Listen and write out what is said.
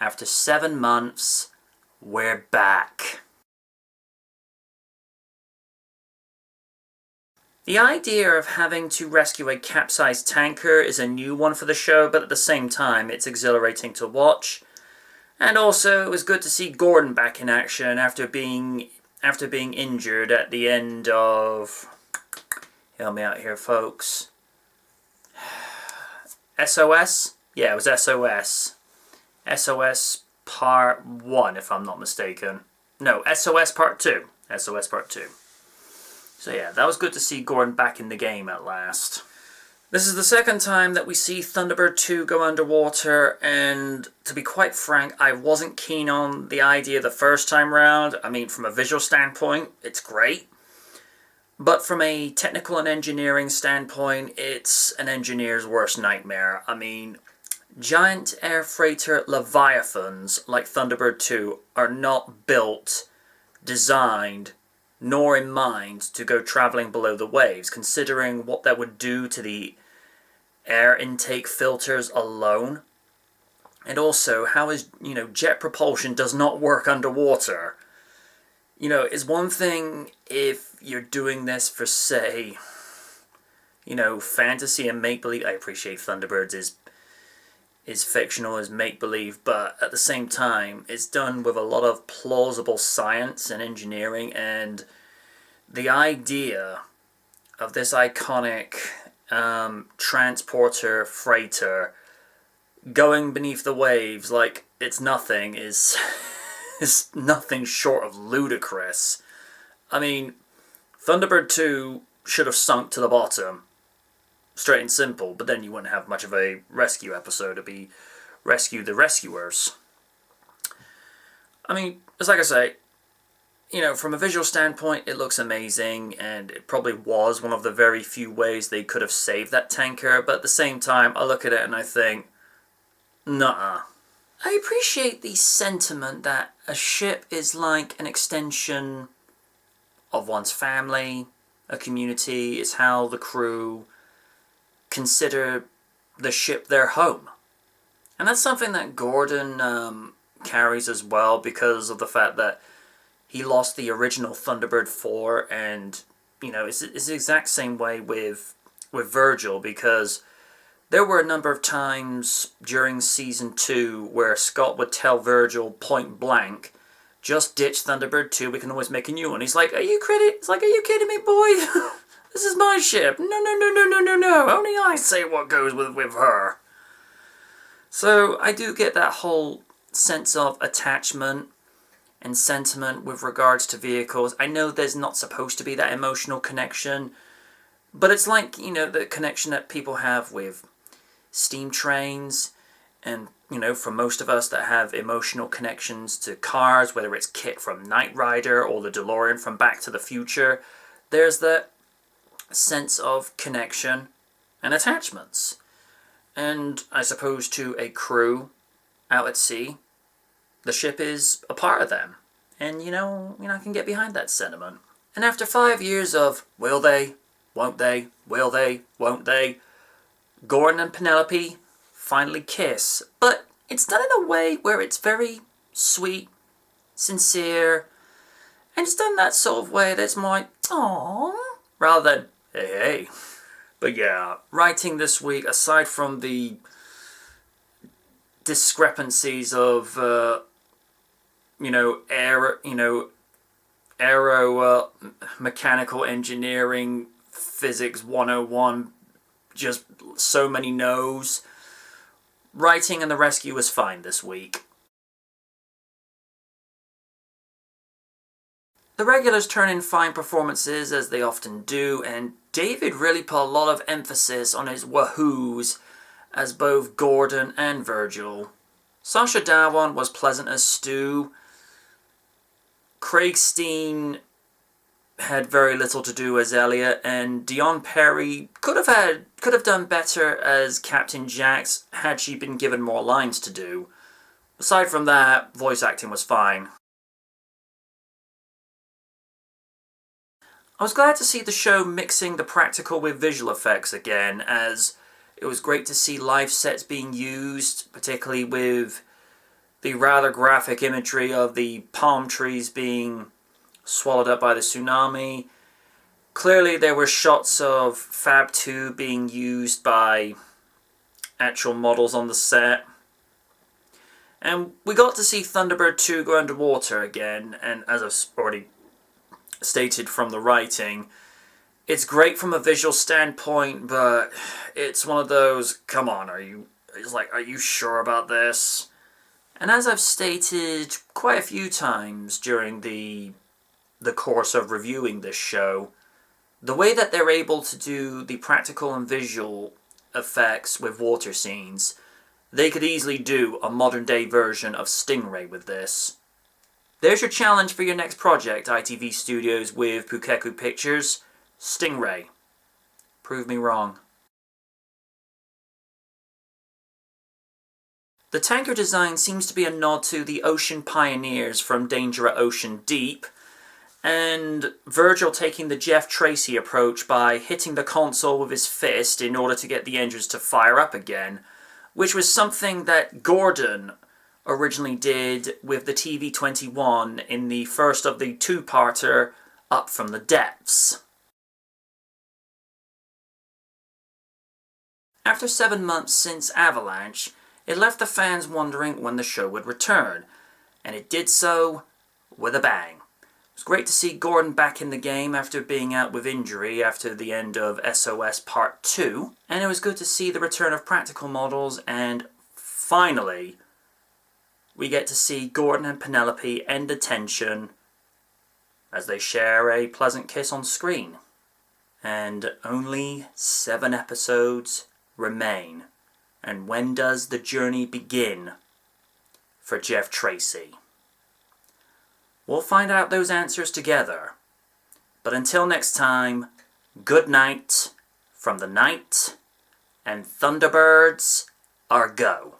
After 7 months, we're back. The idea of having to rescue a capsized tanker is a new one for the show, but at the same time, it's exhilarating to watch. And also, it was good to see Gordon back in action after being injured at the end of... Help me out here, folks. SOS? Yeah, it was SOS. SOS Part 1, if I'm not mistaken. No, SOS Part 2. SOS Part 2. So yeah, that was good to see Gordon back in the game at last. This is the second time that we see Thunderbird 2 go underwater, and to be quite frank, I wasn't keen on the idea the first time round. I mean, from a visual standpoint, it's great. But from a technical and engineering standpoint, it's an engineer's worst nightmare. I mean, giant air freighter leviathans like Thunderbird 2 are not built, designed, nor in mind to go travelling below the waves, considering what that would do to the air intake filters alone. And also, how is, jet propulsion does not work underwater. It's one thing if you're doing this for, say, fantasy and make-believe. I appreciate Thunderbirds is fictional, is make-believe, but at the same time, it's done with a lot of plausible science and engineering, and the idea of this iconic transporter freighter going beneath the waves like it's nothing is nothing short of ludicrous. I mean, Thunderbird 2 should have sunk to the bottom. Straight and simple, but then you wouldn't have much of a rescue episode to be Rescue the Rescuers. I mean, it's like I say, from a visual standpoint, it looks amazing, and it probably was one of the very few ways they could have saved that tanker, but at the same time, I look at it and I think, nuh-uh. I appreciate the sentiment that a ship is like an extension of one's family, a community. It's how the crew consider the ship their home. And that's something that Gordon carries as well, because of the fact that he lost the original Thunderbird 4, and, it's the exact same way with Virgil, because there were a number of times during Season 2 where Scott would tell Virgil point blank, just ditch Thunderbird 2, we can always make a new one. He's like, are you kidding me, boy? This is my ship. No. Only I say what goes with her. So I do get that whole sense of attachment and sentiment with regards to vehicles. I know there's not supposed to be that emotional connection, but it's like, the connection that people have with steam trains, and, for most of us that have emotional connections to cars, whether it's Kit from Knight Rider or the DeLorean from Back to the Future, there's that sense of connection and attachments. And I suppose to a crew out at sea, the ship is a part of them. And, I can get behind that sentiment. And after 5 years of will they, won't they, will they, won't they, Gordon and Penelope finally kiss. But it's done in a way where it's very sweet, sincere, and it's done that sort of way that's more like, aww, rather than, hey. But yeah, writing this week, aside from the discrepancies of, aero mechanical engineering, physics 101, just so many no's, writing and the rescue was fine this week. The regulars turn in fine performances, as they often do, and David really put a lot of emphasis on his wahoos as both Gordon and Virgil. Sacha Dhawan was pleasant as Stu. Craig Steen had very little to do as Elliot, and Dion Perry could have done better as Captain Jax had she been given more lines to do. Aside from that, voice acting was fine. I was glad to see the show mixing the practical with visual effects again, as it was great to see live sets being used, particularly with the rather graphic imagery of the palm trees being swallowed up by the tsunami. Clearly there were shots of Fab 2 being used by actual models on the set. And we got to see Thunderbird 2 go underwater again, and as I've already stated from the writing, it's great from a visual standpoint, but it's one of those, come on, are you sure about this? And as I've stated quite a few times during the course of reviewing this show, the way that they're able to do the practical and visual effects with water scenes, they could easily do a modern day version of Stingray with this. There's your challenge for your next project, ITV Studios with Pukeku Pictures. Stingray. Prove me wrong. The tanker design seems to be a nod to the ocean pioneers from Danger at Ocean Deep, and Virgil taking the Jeff Tracy approach by hitting the console with his fist in order to get the engines to fire up again, which was something that Gordon originally did with the TV-21 in the first of the two-parter Up from the Depths. After 7 months since Avalanche, it left the fans wondering when the show would return, and it did so with a bang. It was great to see Gordon back in the game after being out with injury after the end of SOS Part 2, and it was good to see the return of practical models, and finally, we get to see Gordon and Penelope end the tension as they share a pleasant kiss on screen. And only 7 episodes remain. And when does the journey begin for Jeff Tracy? We'll find out those answers together. But until next time, good night from the night, and Thunderbirds are go.